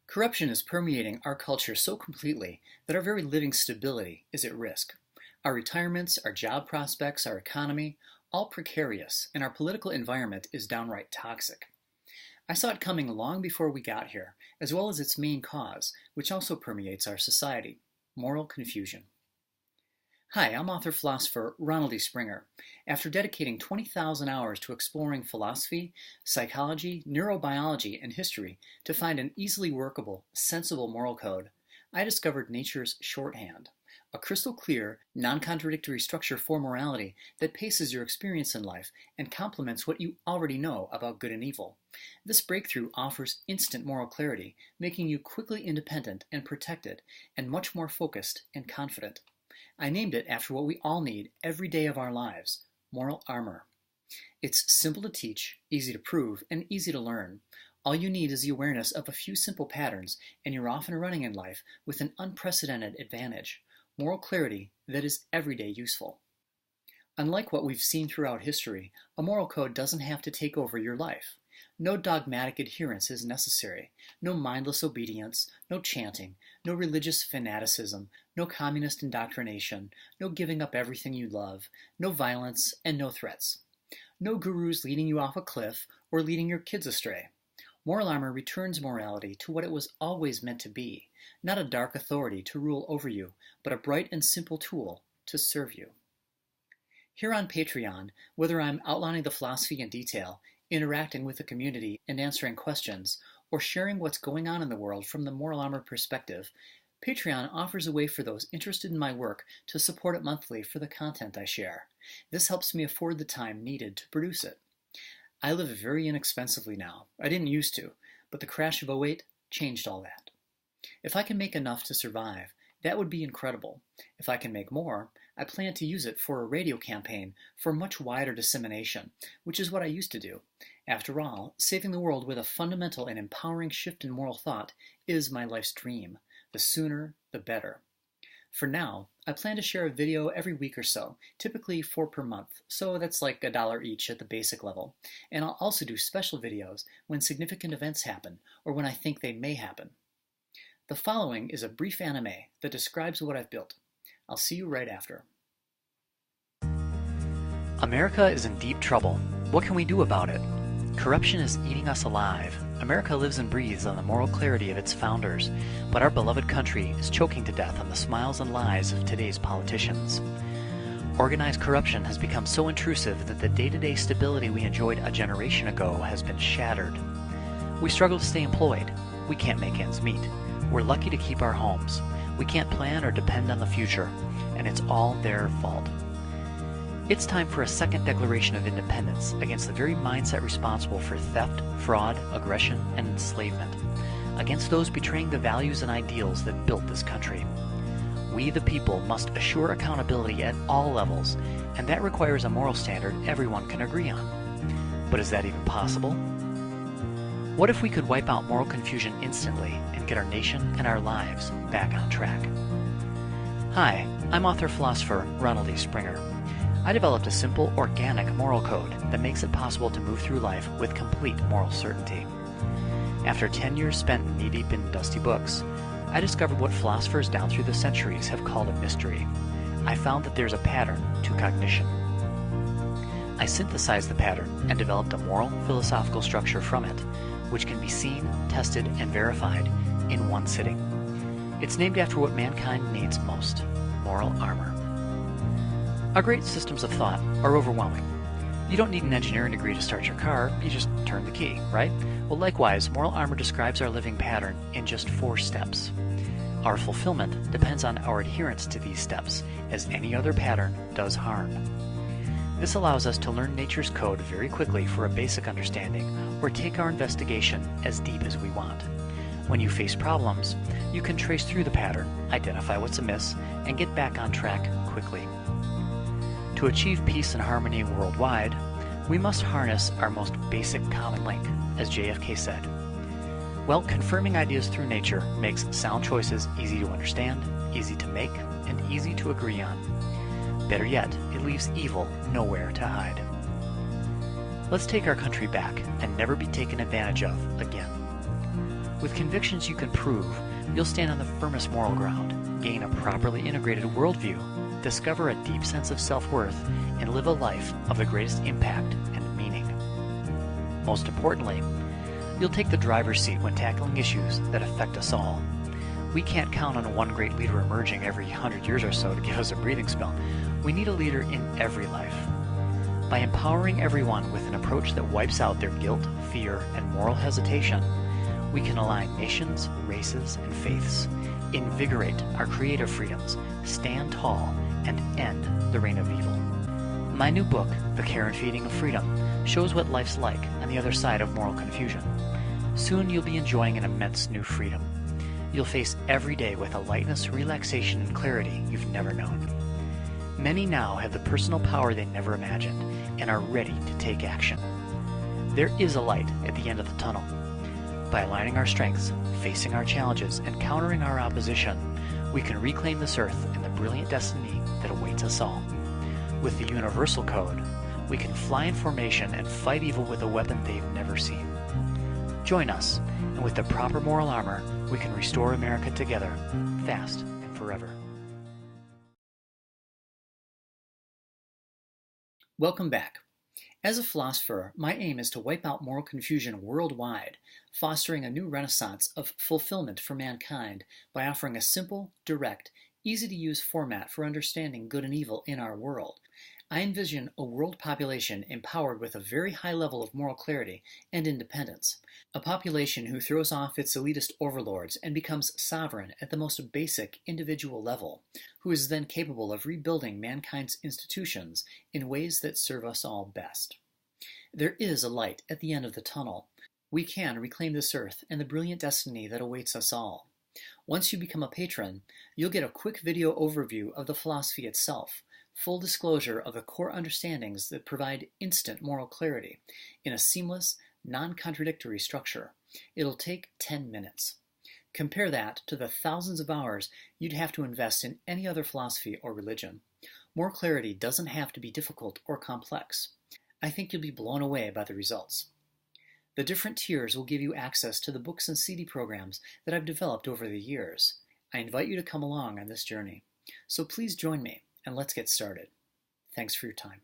Corruption is permeating our culture so completely that our very living stability is at risk. Our retirements, our job prospects, our economy, all precarious, and our political environment is downright toxic. I saw it coming long before we got here, as well as its main cause, which also permeates our society: moral confusion. Hi, I'm author-philosopher Ronald E. Springer. After dedicating 20,000 hours to exploring philosophy, psychology, neurobiology, and history to find an easily workable, sensible moral code, I discovered nature's shorthand, a crystal clear, non-contradictory structure for morality that paces your experience in life and complements what you already know about good and evil. This breakthrough offers instant moral clarity, making you quickly independent and protected, and much more focused and confident. I named it after what we all need every day of our lives: moral armor. It's simple to teach, easy to prove, and easy to learn. All you need is the awareness of a few simple patterns, and you're off and running in life with an unprecedented advantage: moral clarity that is everyday useful. Unlike what we've seen throughout history, a moral code doesn't have to take over your life. No dogmatic adherence is necessary, no mindless obedience, no chanting, no religious fanaticism, no communist indoctrination, no giving up everything you love, no violence, and no threats. No gurus leading you off a cliff or leading your kids astray. Moral armor returns morality to what it was always meant to be, not a dark authority to rule over you, but a bright and simple tool to serve you. Here on Patreon, whether I'm outlining the philosophy in detail, interacting with the community and answering questions, or sharing what's going on in the world from the moral armor perspective, Patreon offers a way for those interested in my work to support it monthly for the content I share. This helps me afford the time needed to produce it. I live very inexpensively now. I didn't used to, but the crash of '08 changed all that. If I can make enough to survive, that would be incredible. If I can make more, I plan to use it for a radio campaign for much wider dissemination, which is what I used to do. After all, saving the world with a fundamental and empowering shift in moral thought is my life's dream. The sooner, the better. For now, I plan to share a video every week or so, typically 4 per month, so that's like $1 each at the basic level. And I'll also do special videos when significant events happen, or when I think they may happen. The following is a brief anime that describes what I've built. I'll see you right after. America is in deep trouble. What can we do about it? Corruption is eating us alive. America lives and breathes on the moral clarity of its founders, but our beloved country is choking to death on the smiles and lies of today's politicians. Organized corruption has become so intrusive that the day-to-day stability we enjoyed a generation ago has been shattered. We struggle to stay employed. We can't make ends meet. We're lucky to keep our homes. We can't plan or depend on the future, and it's all their fault. It's time for a second declaration of independence against the very mindset responsible for theft, fraud, aggression, and enslavement, against those betraying the values and ideals that built this country. We, the people, must assure accountability at all levels, and that requires a moral standard everyone can agree on. But is that even possible? What if we could wipe out moral confusion instantly and get our nation and our lives back on track? Hi, I'm author-philosopher Ronald E. Springer. I developed a simple, organic moral code that makes it possible to move through life with complete moral certainty. After 10 years spent knee-deep in dusty books, I discovered what philosophers down through the centuries have called a mystery. I found that there's a pattern to cognition. I synthesized the pattern and developed a moral, philosophical structure from it, which can be seen, tested, and verified in one sitting. It's named after what mankind needs most: moral armor. Our great systems of thought are overwhelming. You don't need an engineering degree to start your car, you just turn the key, right? Well, likewise, moral armor describes our living pattern in just 4 steps. Our fulfillment depends on our adherence to these steps, as any other pattern does harm. This allows us to learn nature's code very quickly for a basic understanding, or take our investigation as deep as we want. When you face problems, you can trace through the pattern, identify what's amiss, and get back on track quickly. To achieve peace and harmony worldwide, we must harness our most basic common link, as JFK said. Well, confirming ideas through nature makes sound choices easy to understand, easy to make, and easy to agree on. Better yet, it leaves evil nowhere to hide. Let's take our country back and never be taken advantage of again. With convictions you can prove, you'll stand on the firmest moral ground, gain a properly integrated worldview, discover a deep sense of self-worth, and live a life of the greatest impact and meaning. Most importantly, you'll take the driver's seat when tackling issues that affect us all. We can't count on one great leader emerging every 100 years or so to give us a breathing spell. We need a leader in every life. By empowering everyone with an approach that wipes out their guilt, fear, and moral hesitation, we can align nations, races, and faiths, invigorate our creative freedoms, stand tall, and end the reign of evil. My new book, The Care and Feeding of Freedom, shows what life's like on the other side of moral confusion. Soon you'll be enjoying an immense new freedom. You'll face every day with a lightness, relaxation, and clarity you've never known. Many now have the personal power they never imagined and are ready to take action. There is a light at the end of the tunnel. By aligning our strengths, facing our challenges, and countering our opposition, we can reclaim this earth and the brilliant destiny that awaits us all. With the universal code, we can fly in formation and fight evil with a weapon they've never seen. Join us, and with the proper moral armor, we can restore America together, fast and forever. Welcome back. As a philosopher, my aim is to wipe out moral confusion worldwide, fostering a new renaissance of fulfillment for mankind by offering a simple, direct, easy-to-use format for understanding good and evil in our world. I envision a world population empowered with a very high level of moral clarity and independence, a population who throws off its elitist overlords and becomes sovereign at the most basic individual level, who is then capable of rebuilding mankind's institutions in ways that serve us all best. There is a light at the end of the tunnel. We can reclaim this earth and the brilliant destiny that awaits us all. Once you become a patron, you'll get a quick video overview of the philosophy itself, full disclosure of the core understandings that provide instant moral clarity in a seamless, non-contradictory structure. It'll take 10 minutes. Compare that to the thousands of hours you'd have to invest in any other philosophy or religion. More clarity doesn't have to be difficult or complex. I think you'll be blown away by the results. The different tiers will give you access to the books and CD programs that I've developed over the years. I invite you to come along on this journey. So please join me, and let's get started. Thanks for your time.